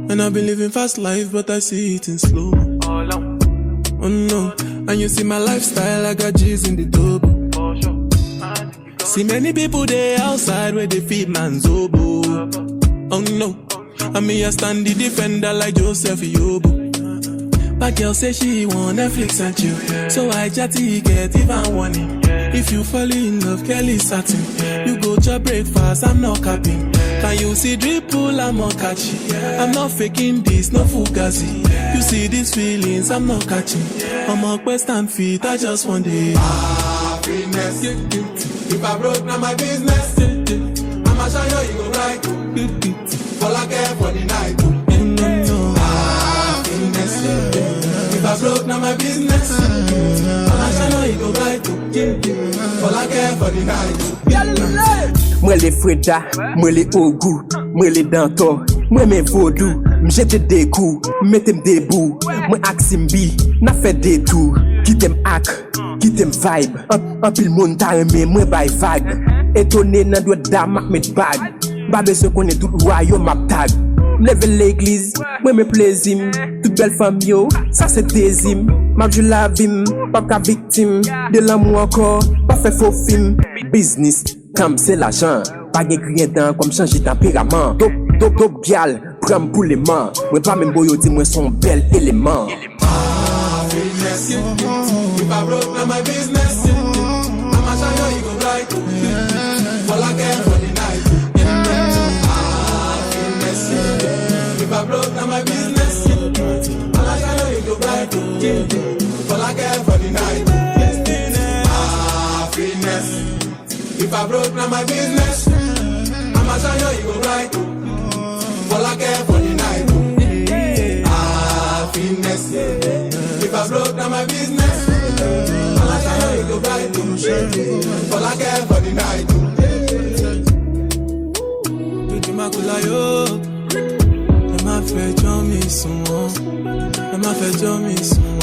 And I've been living fast life, but I see it in slow. Oh no, and you see my lifestyle, I got G's in the double. See many people there outside where they feed man's oboe. Oh no, and me I stand the defender like Joseph Yobo. But girl say she want Netflix and chill, so I chatty get even warning. If you fall in love, Kelly satin. You go to breakfast, I'm not capping. Can you see dripple, I'm not catchy. I'm not faking this, no fugazi. You see these feelings, I'm not catching. I'm a quest and feet, I just want it. Finesse. If I broke, now my business. I'ma show you, you go right. All I care for the night. Finesse. If I broke, now my business. I'ma show you, you go right. All I care for the night. Moi les Freda, moi les Ogou, moi les Dantor, moi mes Vaudou, m'jette des coups, mettez-moi debout, moi Aximbi, n'a fait des tours, qui t'aime hack, qui t'aime vibe, un pile monde t'a aimé, moi by vague, étonné nan doit dame met bag, babé se connaît tout royaume m'a tag, lève l'église, moi mes plaisirs, toute belle femme yo, ça c'est désime, m'a je la vim, pas qu'à victime, de l'amour encore, pas fait faux film, business. Comme c'est l'argent, pas de rien dans comme changer tempérament. Dope gal, prends pour les mains. Moi pas même boyo dis moi son bel élément. Finesse. If I broke, now my business. I'ma show you, you go right. All I care for the night. Finesse. If I broke, now my business. I'ma show you, you go right. All I care for the night. Finesse. If I broke, now my business. I'ma show you, you go right. All I care for the night. Finesse. If I broke, now my business. I'ma show you, you go right. All I care for the night. Petit Makulayo, elle m'a fait dormir son, elle m'a fait dormir son.